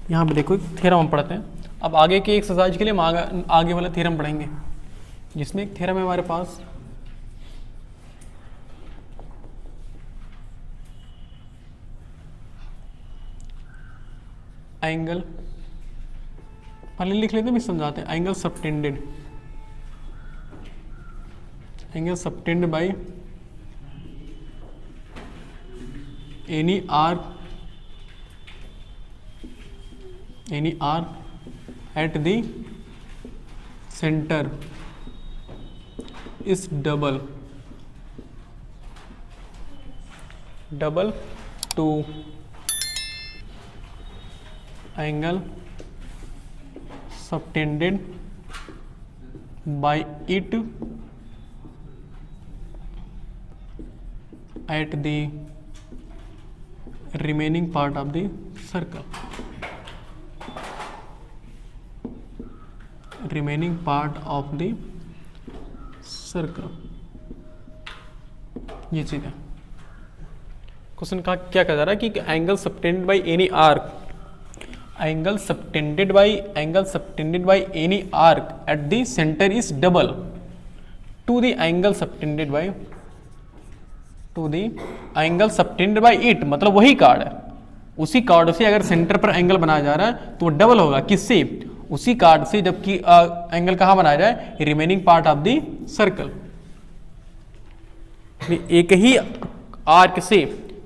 यहाँ पे देखो थ्योरम हम पढ़ते हैं। अब आगे के एक्सरसाइज के लिए हम आगे वाला थ्योरम पढ़ेंगे, जिसमें एक थ्योरम है हमारे पास, एंगल, पहले लिख लेते हैं फिर समझाते हैं। Angle subtended, angle subtended by any arc at the center is double to angle subtended by it at the remaining part of the circle, remaining part of the circle। ये चीज है। क्वेश्चन का क्या कह जा रहा है कि angle subtended by any arc, angle subtended by any arc at the centre is double two the angle subtended by it, मतलब वही कार्ड है, उसी कार्ड से अगर सेंटर पर एंगल बनाया जा रहा है तो डबल होगा। किससे? उसी कार्ड से, जबकि एंगल कहां बनाया जाए? Remaining part of the circle. एक ही आर्क से,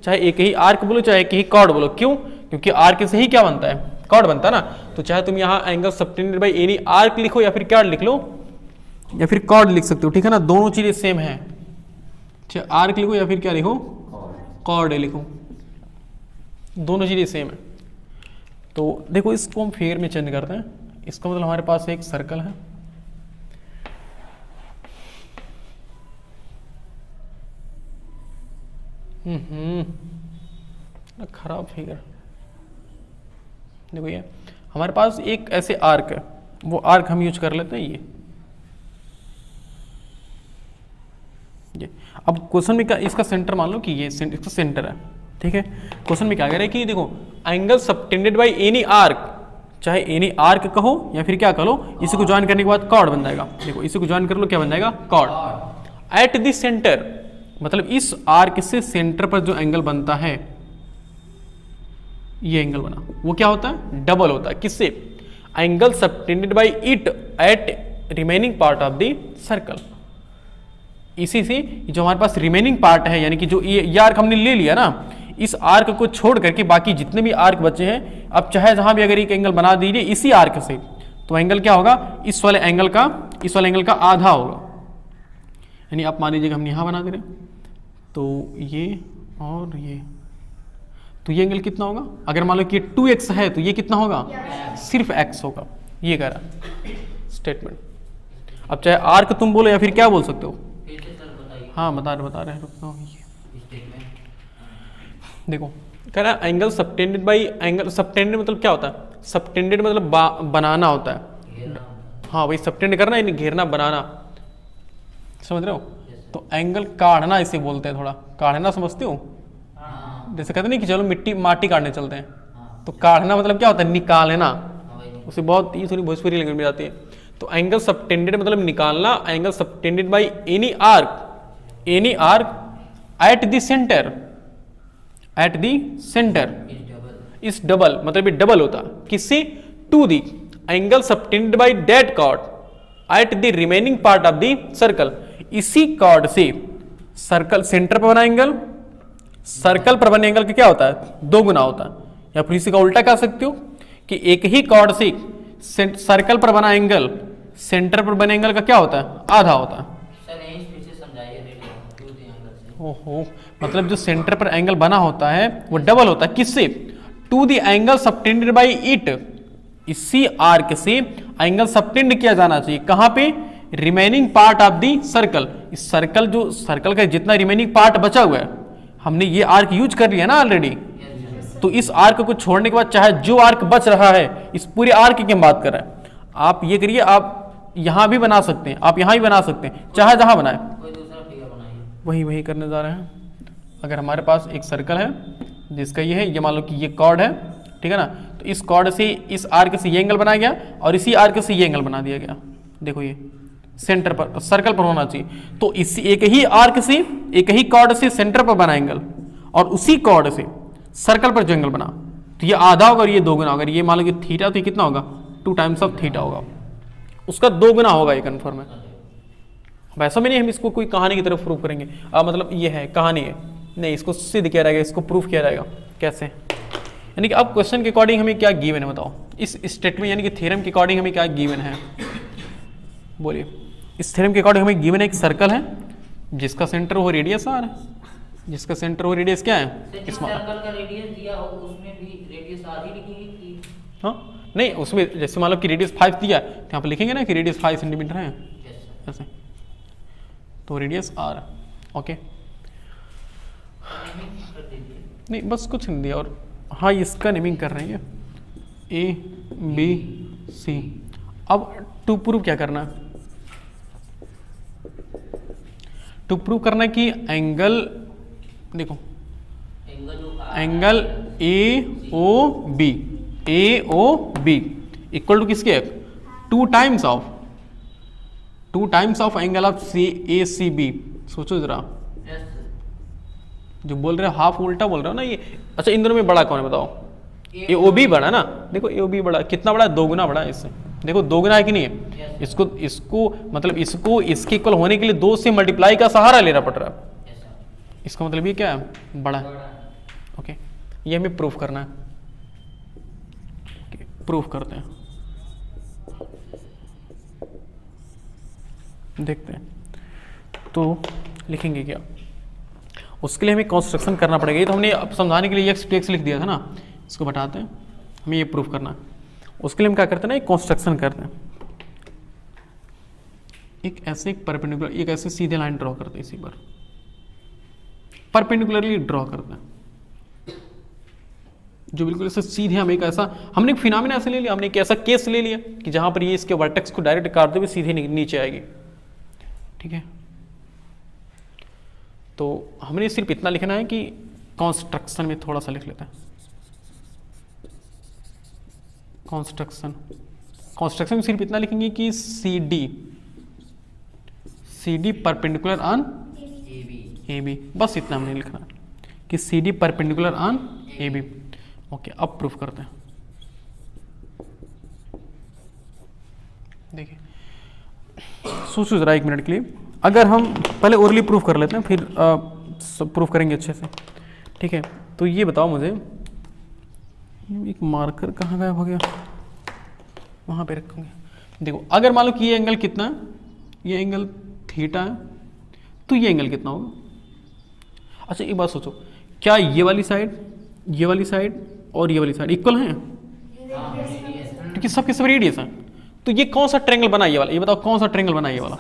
चाहे एक ही आर्क बोलो चाहे एक ही कॉर्ड बोलो, क्यों? क्योंकि आर्क से ही क्या बनता है? कॉर्ड बनता है ना। तो चाहे तुम यहां angle subtended by any arc लिखो या फिर क्या लिख लो, या फिर कॉर्ड लिख सकते हो, ठीक है ना, दोनों चीजें सेम है। चाहे आर्क लिखो या फिर क्या लिखो, कॉर्ड लिखो, दोनों चीजें सेम है। तो देखो इसको हम फिगर में चेंज करते हैं। इसका मतलब हमारे पास एक सर्कल है, खराब फिगर। देखो ये हमारे पास एक ऐसे आर्क है, वो आर्क हम यूज कर लेते हैं ये। अब क्वेश्चन में क्या, इसका सेंटर मान लो कि ये इसका सेंटर है, ठीक है। क्वेश्चन में क्या कह रहा है कि देखो angle subtended by any arc, चाहे एनी आर्क कहो या फिर क्या कहो, इसी को ज्वाइन करने के बाद कॉर्ड बन जाएगा। देखो इसी को ज्वाइन कर लो, क्या बन जाएगा? कॉर्ड। एट द सेंटर, मतलब इस आर्क से सेंटर पर जो एंगल बनता है, ये एंगल बना, वो क्या होता है? डबल होता है। किससे? Angle subtended by it at remaining part of the circle. इसी से जो हमारे पास रिमेनिंग पार्ट है, यानी कि जो ये आर्क हमने ले लिया ना, इस आर्क को छोड़ करके बाकी जितने भी आर्क बचे हैं, अब चाहे जहां भी अगर एक एंगल बना दीजिए इसी आर्क से, तो एंगल क्या होगा? इस वाले एंगल का आधा होगा। यानी आप मान लीजिएगा हम यहां बना दे रहे हैं, तो ये और ये, तो ये एंगल कितना होगा? अगर मान लो कि 2x है तो ये कितना होगा? सिर्फ x होगा। ये कह रहा स्टेटमेंट। अब चाहे आर्क तुम बोलो या फिर क्या बोल सकते हो? हाँ बता रहे हैं। देखो कह रहा है angle subtended bye, angle subtended मतलब क्या होता है? सबटेंडेड मतलब बनाना होता है। हाँ भाई, सबटेंड करना यानी घेरना, बनाना, समझ रहे हो? तो एंगल काढ़ना इसे बोलते हैं। थोड़ा काढ़ना समझते हो? जैसे कहते नहीं कि चलो माटी काटने चलते हैं, तो काढ़ना मतलब क्या होता है? निकालना। उसे बहुत ये थोड़ी भोजपुरी लैंग्वेज में जाती है। तो एंगल सबटेंडेड मतलब निकालना। Angle subtended by any arc at the centre is double, मतलब ये डबल होता किससे? To the angle subtended by that chord at the remaining part of the circle. इसी कॉर्ड से सर्कल सेंटर पर बना एंगल, सर्कल पर बने एंगल का क्या होता है? 2 गुना होता है। या फिर इसी का उल्टा कह सकते हो कि एक ही कॉर्ड से सर्कल पर बना एंगल सेंटर पर बने एंगल का क्या होता है? आधा होता है। ओहो, मतलब जो सेंटर पर एंगल बना होता है वो डबल होता है। किससे? To the angle subtended by it. इसी आर्क से एंगल सबटेंड किया जाना चाहिए। कहां पे? Remaining part of the circle. इस सर्कल, जो सर्कल का जितना रिमेनिंग पार्ट बचा हुआ है, हमने ये आर्क यूज कर लिया ना ऑलरेडी, तो इस आर्क को छोड़ने के बाद चाहे जो आर्क बच रहा है, इस पूरे आर्क की हम बात कर रहे हैं। आप ये करिए, आप यहां भी बना सकते हैं, आप यहां भी बना सकते हैं, चाहे जहां बनाए। वही करने जा रहे हैं। अगर हमारे पास एक सर्कल है जिसका ये है, ये मान लो कि ये कॉर्ड है, ठीक है ना। तो इस कॉर्ड से इस आर्क से ये एंगल बनाया गया और इसी आर्क से ये एंगल बना दिया गया। देखो ये सेंटर पर सर्कल पर होना चाहिए, तो इसी एक ही आर्क से एक ही कॉर्ड से सेंटर पर बना एंगल और उसी कॉर्ड से सर्कल पर जो एंगल बना, तो ये आधा होगा और ये 2 गुना होगा। ये मान लो कि थीटा, तो ये कितना होगा 2 टाइम्स ऑफ थीटा होगा, उसका 2 गुना होगा, ये कन्फर्म है। वैसा में नहीं हम इसको कोई कहानी की तरफ प्रूव करेंगे, मतलब ये है कहानी है नहीं, इसको सिद्ध किया जाएगा, इसको प्रूफ किया जाएगा। कैसे? यानी कि अब क्वेश्चन के अकॉर्डिंग हमें क्या गिवन है बताओ, इस स्टेटमेंट यानी कि थ्योरम के अकॉर्डिंग हमें क्या गिवन है, बोलिए। इस थ्योरम के अकॉर्डिंग हमें गिवन एक सर्कल है जिसका सेंटर वो रेडियस आर है, जिसका सेंटर वो रेडियस क्या है, सर्कल का रेडियस दिया हो उसमें भी रेडियस आर ही लिखेंगे कि हाँ नहीं, उसमें जैसे मान लो कि रेडियस 5 दिया तो यहाँ पर लिखेंगे ना कि रेडियस 5 सेंटीमीटर है ऐसे, तो रेडियस आर। ओके नहीं बस कुछ नहीं दिया, और हाँ इसका नेमिंग कर रहे हैं ABC। अब टू प्रूव क्या करना है, टू प्रूव करना है कि एंगल, देखो एंगल AOB इक्वल टू किसके 2 times of angle of ACB। सोचो जरा, जो बोल रहे हो हाफ उल्टा बोल रहे हो ना ये। अच्छा इन दोनों में बड़ा कौन है बताओ, AOB बड़ा ना, देखो AOB बड़ा, कितना बड़ा है 2 गुना बड़ा है इससे, देखो 2 गुना है कि नहीं है, इसको मतलब इसको इसके इक्वल होने के लिए 2 से मल्टीप्लाई का सहारा लेना पड़ रहा है, इसका मतलब ये क्या है बड़ा है। ओके ये हमें प्रूफ करना है, प्रूफ करते हैं, देखते हैं। तो लिखेंगे क्या, उसके लिए हमें कंस्ट्रक्शन करना पड़ेगा। ये तो हमने अब समझाने के लिए x to x लिख दिया था ना, इसको हटाते हैं, हमें ये प्रूफ करना है। उसके लिए हम क्या करते हैं ना, एक कंस्ट्रक्शन करते हैं, एक ऐसे एक परपेंडिकुलर, एक ऐसे सीधे लाइन ड्रॉ करते हैं, इसी पर परपेंडिकुलरली ड्रॉ करते हैं, जो बिल्कुल ऐसे सीधे। हम एक ऐसा, हमने एक फिनोमेना ऐसे ले लिया, हमने एक ऐसा केस ले लिया कि जहां पर ये इसके वर्टेक्स को डायरेक्ट काटते हुए सीधे नीचे आएगी, ठीक है। तो हमने सिर्फ इतना लिखना है कि कंस्ट्रक्शन में थोड़ा सा लिख लेते हैं, कंस्ट्रक्शन में सिर्फ इतना लिखेंगे कि CD परपेंडिकुलर ऑन AB, बस इतना हमने लिखना है कि CD perpendicular on AB। Okay अब प्रूफ करते हैं, देखिए सोचो जरा 1 मिनट के लिए। अगर हम पहले ओरली प्रूफ कर लेते हैं, फिर प्रूफ करेंगे अच्छे से, ठीक है। तो ये बताओ मुझे, एक मार्कर कहाँ गायब हो गया, वहाँ पे रखूँगे। देखो अगर मान लो कि ये एंगल कितना है, ये एंगल थीटा है, तो ये एंगल कितना होगा। अच्छा एक बात सोचो, क्या ये वाली साइड और ये वाली साइड इक्वल हैं, क्योंकि सबके सब रेडियस है। तो ये कौन सा ट्रायंगल बना, ये वाला, ये बताओ कौन सा ट्रायंगल बना, ये वाला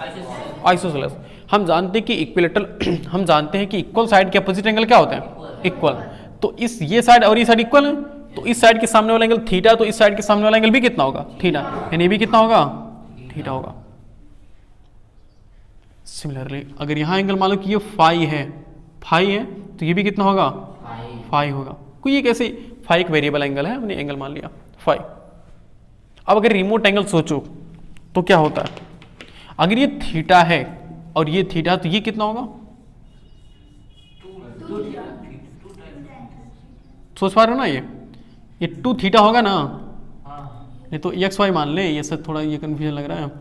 आइसोसेलेस। हम जानते हैं कि इक्विलेटरल, हम जानते हैं कि इक्वल साइड के अपोजिट एंगल क्या होते हैं, इक्वल। तो इस ये साइड और ये साइड इक्वल है, तो इस साइड के सामने वाला एंगल थीटा, तो इस साइड के सामने वाला एंगल भी कितना होगा, थीटा, यानी ये भी कितना होगा, थीटा होगा। सिमिलरली अगर यहाँ एंगल मान लो कि ये फाई है, तो ये भी कितना होगा, फाई होगा। कोई एक ऐसे फाई एक वेरिएबल एंगल है, हमने एंगल मान लिया फाई। अब अगर रिमोट एंगल सोचो तो क्या होता है, अगर ये थीटा है और ये थीटा, तो ये कितना होगा, सोच पा रहे हो ना, ये 2 थीटा होगा ना, नहीं तो एक्स वाई मान ले, ये सब थोड़ा ये कन्फ्यूजन लग रहा है।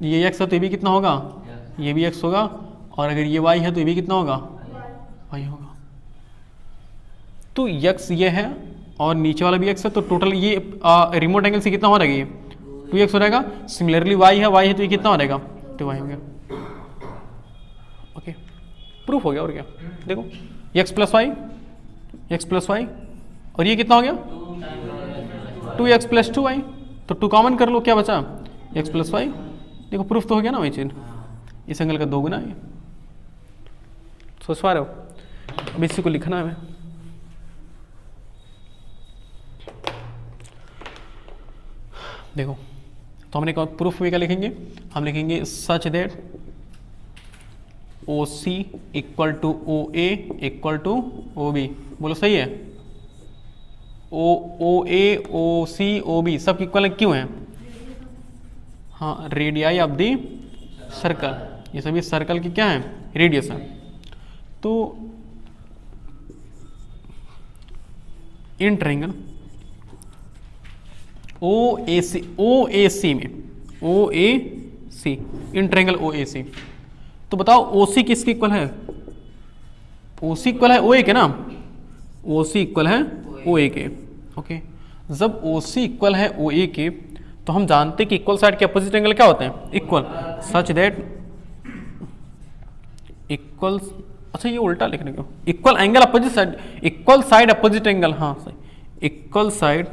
ये एक्स है तो ये भी कितना होगा, ये भी एक्स होगा, और अगर ये वाई है तो ये भी कितना होगा, वाई होगा। तो एक्स ये है और नीचे वाला भी एक्स है, तो टोटल ये रिमोट एंगल से कितना हो रहेगा, ये 2x हो रहेगा। सिमिलरली वाई है तो ये कितना हो रहेगा, 2y हो गया। ओके प्रूफ हो गया, और क्या देखो x प्लस वाई और ये कितना हो गया, 2x प्लस 2y, तो 2 कॉमन कर लो, क्या बचा, x प्लस वाई। देखो प्रूफ तो हो गया ना वही चीज, इस एंगल का 2 गुना है। सोच पा रहे हो, अब इसी को लिखना है हमें। देखो तो हमने प्रूफ में क्या लिखेंगे, हम लिखेंगे such that OC equal to OA equal to OB। बोलो सही है, ओ ए ओ सी ओ बी सब इक्वल क्यों है? हाँ, रेडियाई ऑफ दी सर्कल, ये सभी सर्कल की क्या है? रेडियस है। तो इन ट्रायंगल ओ ए सी में ओ A C, in triangle O A सी, तो बताओ ओ सी किसकी इक्वल है? ओ सी इक्वल है ओ ए के ना, ओ सी इक्वल है ओ ए के। ओके, जब ओ सी इक्वल है ओ ए के तो हम जानते हैं कि इक्वल साइड के अपोजिट एंगल क्या होते हैं? इक्वल, सच दैट इक्वल, अच्छा ये उल्टा लिखने को, equal angle opposite side, equal side opposite angle, हाँ सही, equal side,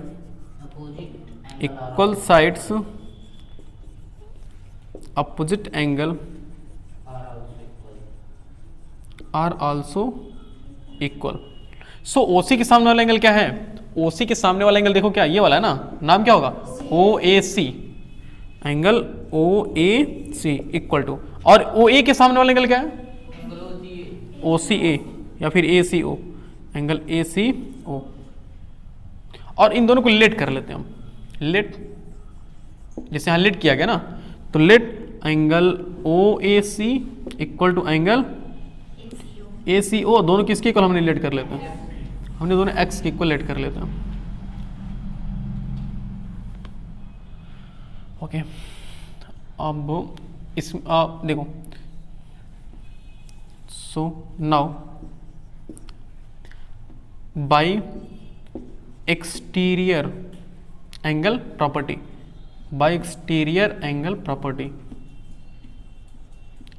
equal sides opposite angle are also equal. So OC के सामने वाला एंगल क्या है? ओसी के सामने वाला एंगल देखो क्या, ये वाला है ना, नाम क्या होगा? O A C, angle O A C equal to, और ओ ए के सामने वाला एंगल क्या है? ओ सी ए या फिर ए C O, angle A C ओ। और इन दोनों को लेट कर लेते हैं हम, लेट, जैसे यहाँ लेट किया गया ना, तो let angle O A C equal to angle A C O, दोनों किसके इक्वल हमने लेट कर लेते हैं? हमने दोनों एक्स के इक्वल लेट कर लेते हैं। ओके, अब इस देखो, so now by exterior angle property, by exterior angle property,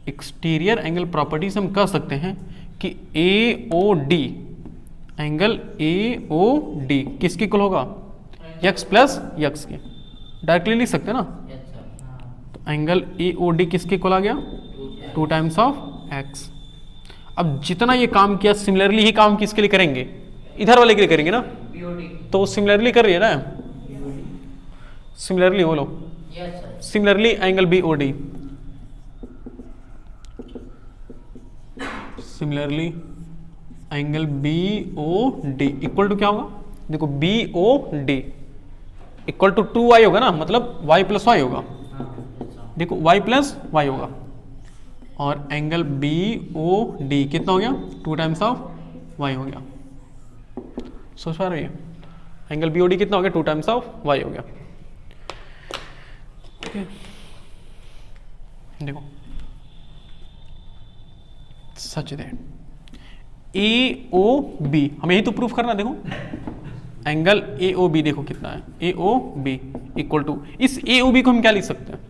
exterior angle property से हम कह सकते हैं कि A O D, angle A O D किसके इक्वल होगा? एक्स प्लस एक्स के, डायरेक्टली लिख सकते हैं ना, तो एंगल ए ओ डी किसके इक्वल आ गया? 2 टाइम्स ऑफ एक्स। अब जितना ये काम किया सिमिलरली ही काम किसके लिए करेंगे? इधर वाले के लिए करेंगे ना, तो सिमिलरली कर रही है ना, सिमिलरली बोलो, similarly angle B O D, similarly angle B O D equal to क्या होगा? देखो B O D equal to 2y होगा ना, मतलब y प्लस वाई होगा, देखो y प्लस वाई होगा, और एंगल बी ओ डी कितना हो गया? 2 टाइम्स ऑफ y हो गया। सोच पा रही है? एंगल बी ओ डी कितना हो गया? 2 टाइम्स ऑफ y हो गया। ओके, देखो such that A O B, हमें यही तो प्रूफ करना, देखो एंगल ए ओ बी देखो कितना है, ए ओ बी इक्वल टू, इस ए ओ बी को हम क्या लिख सकते हैं?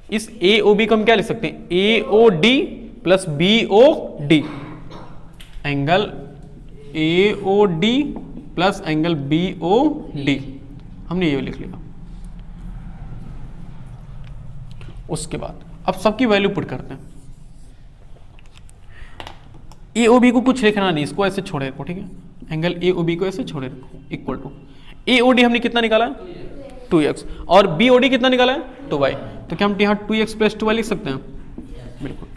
इस ए ओ बी को हम क्या लिख सकते हैं? A O D plus B O D, angle A O D plus angle B O D, हमने ये लिख लिया। उसके बाद अब सबकी वैल्यू पुट करते हैं। ए ओ बी को कुछ लिखना नहीं, इसको ऐसे छोड़े रखो, ठीक है? एंगल ए ओ बी को ऐसे छोड़े रखो, equal to A O D हमने कितना निकाला है? 2x, और बी ओ डी कितना निकाला है? 2y, तो क्या हम यहाँ 2x प्लस 2y लिख सकते हैं? बिल्कुल।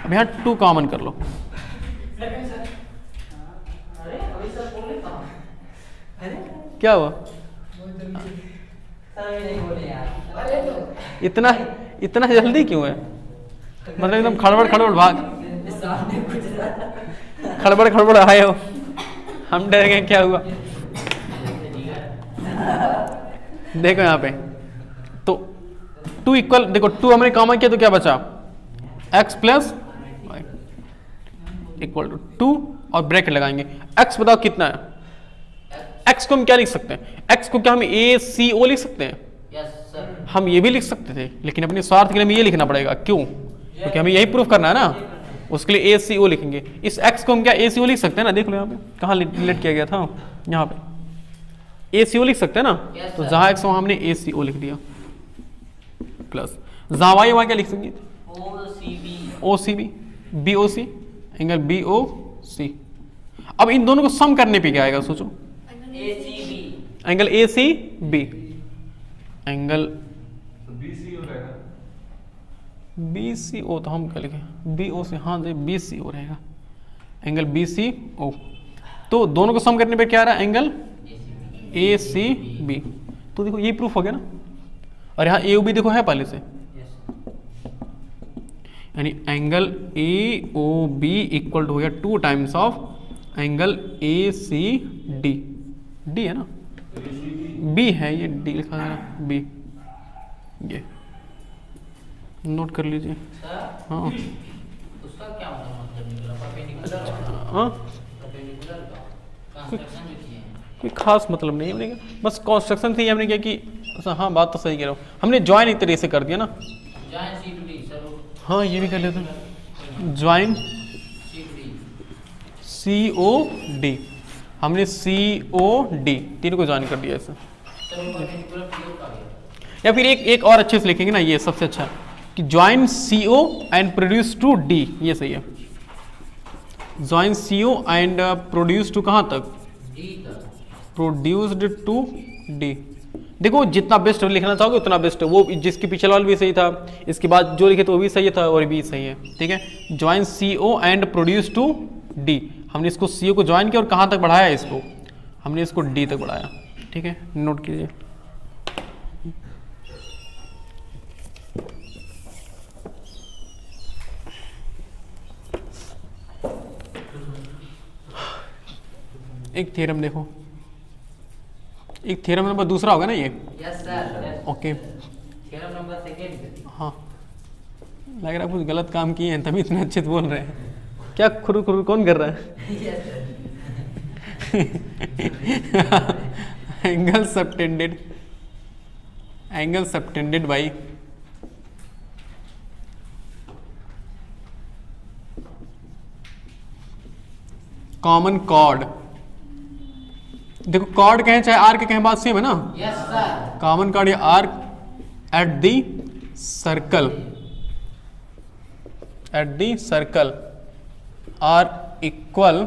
अब यहाँ 2 कॉमन कर लो, क्या हुआ? इतना जल्दी क्यों है? मतलब एकदम खड़बड़ खड़बड़ भाग, खड़बड़ खड़बड़ आए हो, हम डर गए क्या हुआ? देखो यहाँ पे तो 2 इक्वल, देखो 2 हमने कॉमन किया तो क्या बचा? x plus y equal to 2 और ब्रैकेट लगाएंगे। x बताओ कितना है? x को हम क्या लिख सकते हैं? x को क्या हम ए सी ओ लिख सकते हैं? हम ये भी लिख सकते थे, लेकिन अपने स्वार्थ के लिए हमें ये लिखना पड़ेगा। क्यों? क्योंकि हमें यही प्रूफ करना है ना, उसके लिए ए सी ओ लिखेंगे। इस x को हम क्या ए सी ओ लिख सकते हैं ना, देख लो यहाँ पे कहाँ रिलेट किया गया था, यहाँ पे ए सी ओ लिख सकते हैं ना, तो जहाँ x वहाँ हमने ए सी ओ लिख दिया, प्लस जहाँ y वहाँ क्या लिख सकते? ओ सी बी, बी ओ सी, एंगल बी ओ सी। अब इन दोनों को सम करने पे क्या आएगा सोचो? Angle A C B, angle B C O, तो हम क्या लिखें? बी ओ सी, हाँ बी सी ओ रहेगा, एंगल बी सी ओ। तो दोनों को सम करने पे क्या आ रहा है? एंगल ए सी बी, तो देखो ये प्रूफ हो गया ना। और यहाँ ए ओ बी देखो है पहले से, यानी angle A O B equal to हो गया 2 times of angle A C D. D है ना, बी है, ये डी लिखा है ना, बी, ये नोट कर लीजिए। सर हाँ उसका क्या मतलब निकला? परपेंडिकुलर का, हाँ, परपेंडिकुलर का कंस्ट्रक्शन जो किए हैं। कोई खास मतलब नहीं हमने क्या, बस कंस्ट्रक्शन से ही हमने क्या कि अच्छा, हाँ बात तो सही कह रहा हूँ, हमने ज्वाइन एक तरीके से कर दिया ना। Join C to D sir, हाँ ये भी कर लेते हैं, join C to D, C O D, हमने सी ओ डी तीनों को ज्वाइन कर दिया ऐसे। सर वो परपेंडिकुलर पीओ का गया। या फिर एक और अच्छे से लिखेंगे ना, ये सबसे अच्छा कि join C O and produce to D, ये सही है। Join C O and produce to कहाँ तक? डी तक। Produced to D. देखो जितना बेस्ट लिखना चाहोगे उतना बेस्ट है, वो जिसके पीछे वाला भी सही था, इसके बाद जो लिखे तो वो भी सही था और भी सही है, ठीक है। Join C O and produce to D, हमने इसको सी ओ को ज्वाइन किया और कहाँ तक बढ़ाया इसको, हमने इसको डी तक बढ़ाया, ठीक है, नोट कीजिए। एक थ्योरम देखो, एक थ्योरम नंबर दूसरा होगा ना ये। Yes sir. Okay, theorem number second. हाँ लग रहा है कुछ गलत काम किए हैं तभी इतने अच्छे से बोल रहे हैं। क्या खुर खुर कौन कर रहा है? Yes sir. Angle subtended, angle subtended by common chord. देखो कॉर्ड कहें चाहे आर्क कहें बात सेम है ना। Yes sir. कॉमन कॉर्ड या arc at the circle, at the circle are equal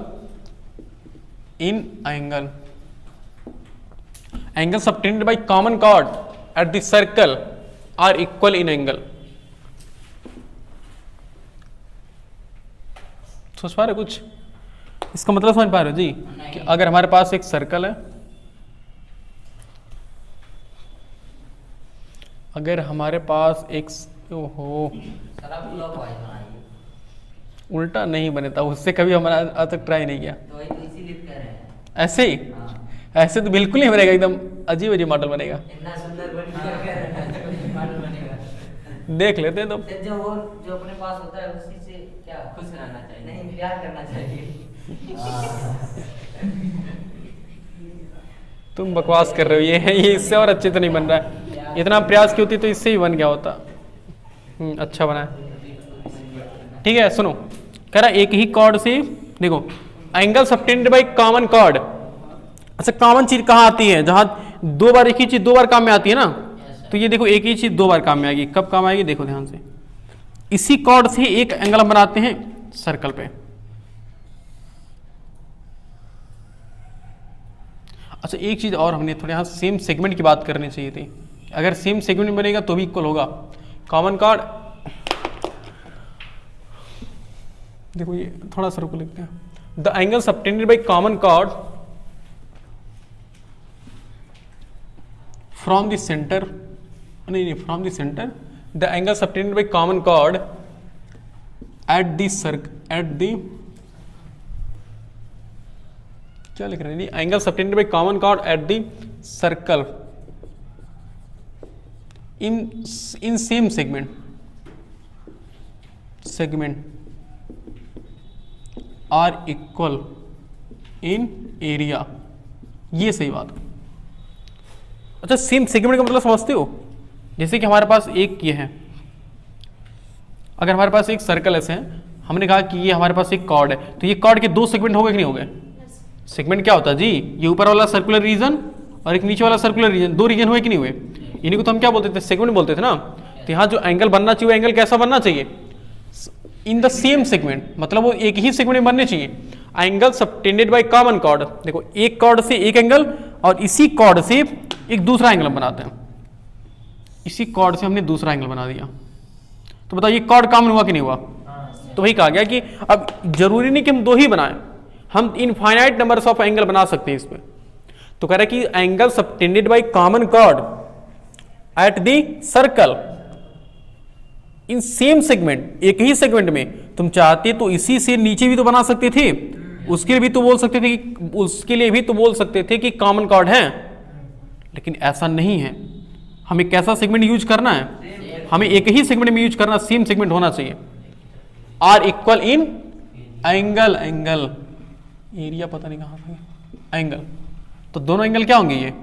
in angle. Angle subtended by common chord at the circle are equal in angle. सोच पा रहे कुछ? इसका मतलब समझ पा रहे हो जी कि अगर हमारे पास एक सर्कल है, अगर हमारे पास एक, ओहो सर आप क्लॉकवाइज बनाइए, उल्टा नहीं बनेता, उससे कभी हमारा आज तक ट्राई नहीं किया। तो वही तो इसीलिए कह रहे हैं। ऐसे ही, हाँ, ऐसे तो बिल्कुल नहीं बनेगा, एकदम अजीब अजीब मॉडल बनेगा। इतना सुंदर बन गया कह रहे हैं, मॉडल बनेगा। देख लेते हैं तो। सर जो वो जो अपने पास होता है उसी से क्या खुश रहना चाहिए, नहीं प्यार करना चाहिए। तुम बकवास कर रहे हो, ये इससे और अच्छे तो नहीं बन रहा है। इतना प्रयास की होती तो इससे ही बन गया होता। अच्छा बना है, ठीक है। सुनो, कह रहा एक ही कॉर्ड से देखो angle subtended by common cord. अच्छा कॉमन चीज कहाँ आती है? जहां दो बार एक ही चीज दो बार काम में आती है ना, तो ये देखो एक ही चीज दो बार काम में आएगी। कब काम आएगी देखो ध्यान से, इसी कॉर्ड से एक एंगल हम बनाते हैं सर्कल पे। अच्छा एक चीज और हमने थोड़ा यहाँ सेम सेगमेंट की बात करनी चाहिए थी। अगर सेम सेगमेंट में बनेगा तो भी इक्वल होगा। कॉमन कॉर्ड, देखो ये थोड़ा सा रुको लिखते हैं। The angle subtended by common chord from the centre, नहीं from the centre, the angle subtended by common chord at the circle, at the, क्या लिख रहे हैं, angle subtended by common chord at the circle in same segment, segment are equal in area. ये सही बात। अच्छा same segment का मतलब समझते हो? जैसे कि हमारे पास एक ये है, अगर हमारे पास एक सर्कल ऐसे है, हमने कहा कि ये हमारे पास एक कॉर्ड है, तो ये कॉर्ड के दो सेगमेंट हो गए कि नहीं हो गए? सेगमेंट क्या होता है जी? ये ऊपर वाला सर्कुलर रीजन और एक नीचे वाला सर्कुलर रीजन, दो रीजन हुए कि नहीं हुए? इन्हीं को तो हम क्या बोलते थे? सेगमेंट बोलते थे ना। तो यहाँ जो एंगल बनना चाहिए, एंगल कैसा बनना चाहिए? इन द सेम सेगमेंट, मतलब वो एक ही सेगमेंट में बनने चाहिए। Angle subtended by common chord, देखो एक कॉर्ड से एक एंगल और इसी कॉर्ड से एक दूसरा एंगल बनाते हैं। इसी कॉर्ड से हमने दूसरा एंगल बना दिया, तो बताइए कॉर्ड कॉमन हुआ कि नहीं हुआ? तो वही कहा गया कि अब जरूरी नहीं कि हम दो ही बनाएं, हम इनफाइनाइट नंबर्स ऑफ एंगल बना सकते हैं इस पे। तो कह रहा है कि angle subtended by common chord at the circle in same segment, एक ही सेगमेंट में तुम चाहते तो इसी से नीचे भी तो बना सकते थे, उसके लिए भी तो बोल सकते थे कि उसके लिए भी तो बोल सकते थे कि कॉमन कॉर्ड है, लेकिन ऐसा नहीं है। हमें कैसा सेगमेंट यूज करना है, हमें एक ही सेगमेंट में यूज करना, सेम सेगमेंट होना चाहिए। Are equal in angle, angle area पता नहीं कहां था, एंगल, तो दोनों एंगल क्या होंगे, ये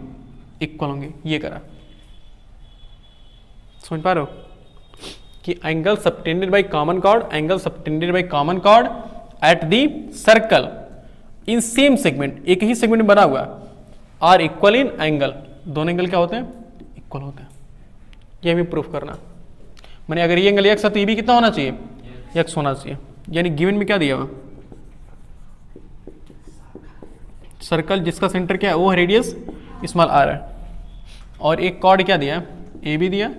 इक्वल होंगे। ये करा, समझ पा रहे हो कि angle subtended by common cord, angle subtended by common chord eight the circle in same segment, एक ही सेगमेंट में बना हुआ, आर इक्वल इन एंगल, दोनों एंगल क्या होते हैं, इक्वल होते हैं। ये हमें प्रूफ करना, मैंने अगर ये एंगल एक्स है तो ये भी कितना होना चाहिए, एक्स होना चाहिए। यानी गिवन में क्या दिया हुआ, सर्कल जिसका सेंटर क्या है वो है रेडियस स्मॉल आर है, और एक कॉर्ड क्या दिया है, ए बी दिया,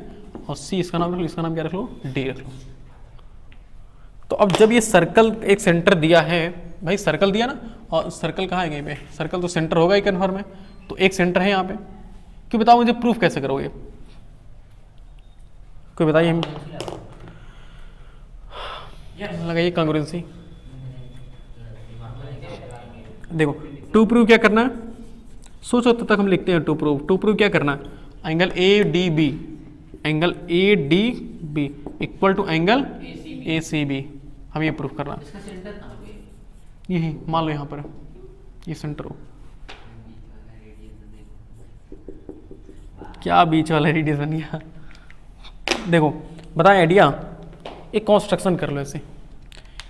और सी इसका नाम रख लो, इसका नाम क्या रख लो, डी रख लो। तो अब जब ये सर्कल एक सेंटर दिया है, भाई सर्कल दिया ना, और सर्कल कहाँ है कहीं पे, सर्कल तो सेंटर होगा ही कन्फर्म है, तो एक सेंटर है यहाँ पे, क्यों बताओ मुझे प्रूफ कैसे करोगे, कोई बताइए हम, लगाइए कांग्रुएंसी। देखो टू प्रूव क्या करना है, सोचो तब तक हम लिखते हैं टू प्रूव क्या करना है, angle A D B, angle A D B equal to angle A C B, हमें ये प्रूफ करना। इसका सेंटर कहाँ पे, यही मान लो यहाँ पर ये सेंटर हो, क्या बीच वाला रेडियस बन गया। देखो बताएं आइडिया, एक कंस्ट्रक्शन कर लो ऐसे,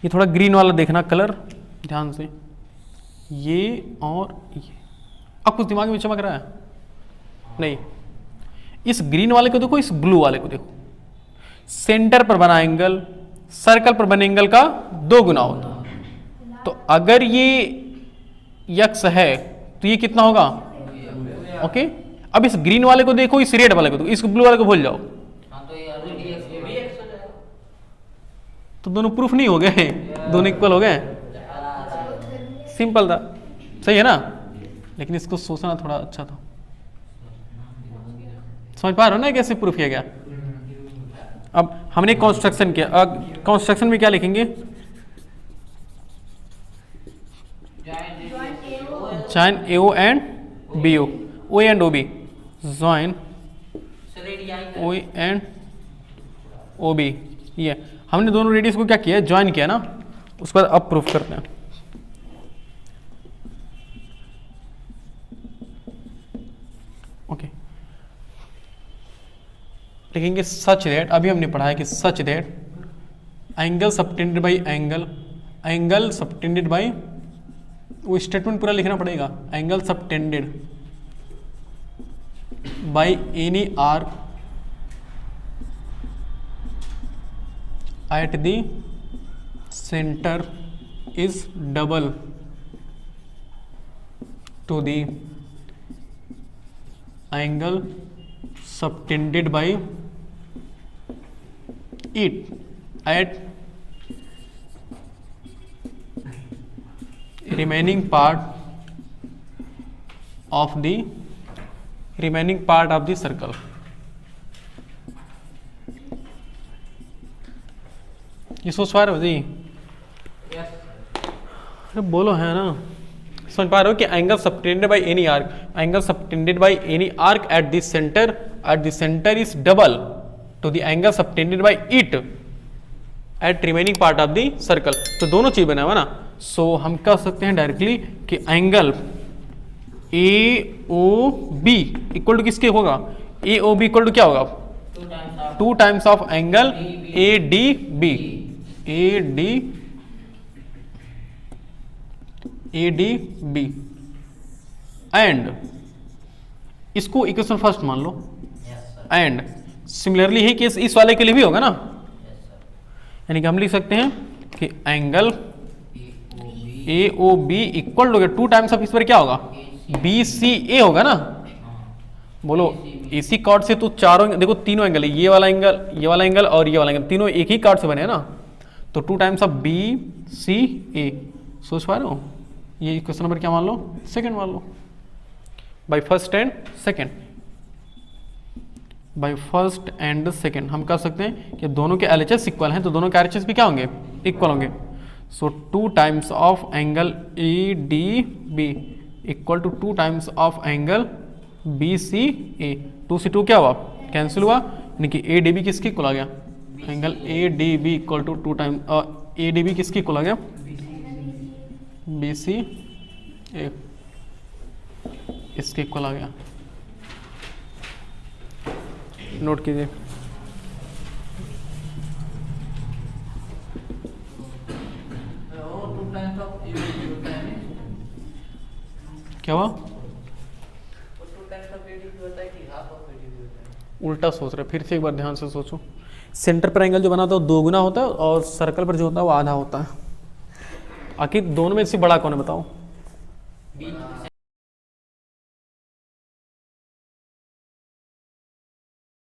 ये थोड़ा ग्रीन वाला देखना कलर ध्यान से, ये और ये, अब कुछ दिमाग में चमक रहा है नहीं, इस ग्रीन वाले को देखो, इस ब्लू वाले को देखो, सेंटर पर बना एंगल सर्कल पर बने एंगल का 2 गुना होता है। तो अगर ये यक्स है तो ये कितना होगा, ओके। अब इस ग्रीन वाले को देखो, इस रेड वाले को देखो, इस ब्लू वाले को भूल जाओ, हाँ तो ये ऑलरेडी एक्स भी एक्स हो जाएगा, तो दोनों प्रूफ नहीं हो गए, दोनों इक्वल हो गए, सिंपल था, सही है ना। लेकिन इसको सोचना थोड़ा अच्छा था, समझ पा रहे हो ना कैसे प्रूफ किया गया। अब हमने कंस्ट्रक्शन किया, कंस्ट्रक्शन में क्या लिखेंगे, join AO and BO, O and O B, join O and O B, ये हमने दोनों रेडियस को क्या किया, ज्वाइन किया ना, उसके बाद अब प्रूफ करते हैं। ओके, लिखेंगे सच दैट, अभी हमने पढ़ा है कि such that angle subtended bye angle, angle subtended bye, वो स्टेटमेंट पूरा लिखना पड़ेगा, angle subtended by any arc at the center is double to the angle subtended by it at remaining part of the circle। ये सोच पा रहे हो जी, अरे बोलो है ना, समझ पा रहे हो कि angle subtended by any arc, angle subtended by any arc at the centre is double two the angle subtended by it at remaining part of the circle. तो दोनों चीज बना हुआ ना, सो हम कह सकते हैं डायरेक्टली कि angle A O B equal to किसके होगा, A O B equal to क्या होगा, 2 times of angle A D B, A D B, and इसको इक्वेशन फर्स्ट मान लो, एंड सिमिलरली ही केस इस वाले के लिए भी होगा ना, यानी कि हम लिख सकते हैं कि angle A O B equal to 2 times of इस पर क्या होगा, बी सी ए होगा ना, बोलो इसी कार्ड से तो चारों देखो, तीनों एंगल, ये वाला एंगल, ये वाला एंगल और ये वाला एंगल, तीनों एक ही कार्ड से बने हैं ना, तो 2 टाइम्स ऑफ बी सी ए, सोच पा रहे हो, ये क्वेश्चन नंबर क्या मान लो, सेकंड मान लो। By first and second, by first and second हम कह सकते हैं कि दोनों के LHS इक्वल हैं, तो दोनों के RHS भी क्या होंगे, इक्वल होंगे। So 2 times of angle EDB equal to 2 times of angle BCA। 2 से 2 क्या हुआ, कैंसिल हुआ, यानी कि ADB किसकी इक्वल आ गया, angle ADB equal to 2 time ADB किसकी इक्वल आ गया, BCA इसके इक्वल आ गया। नोट कीजिए। और 2 टाइम्स ऑफ ABB होता है नहीं? क्या हुआ, और 2 टाइम्स ऑफ ADB होता है कि हाफ ऑफ ADB होता है? उल्टा सोच रहे, फिर से एक बार ध्यान से सोचो। सेंटर पर एंगल जो बना होता है वो 2 गुना होता है और सर्कल पर जो होता है वो आधा होता है। आखिर दोनों में से बड़ा कौन है बताओ, B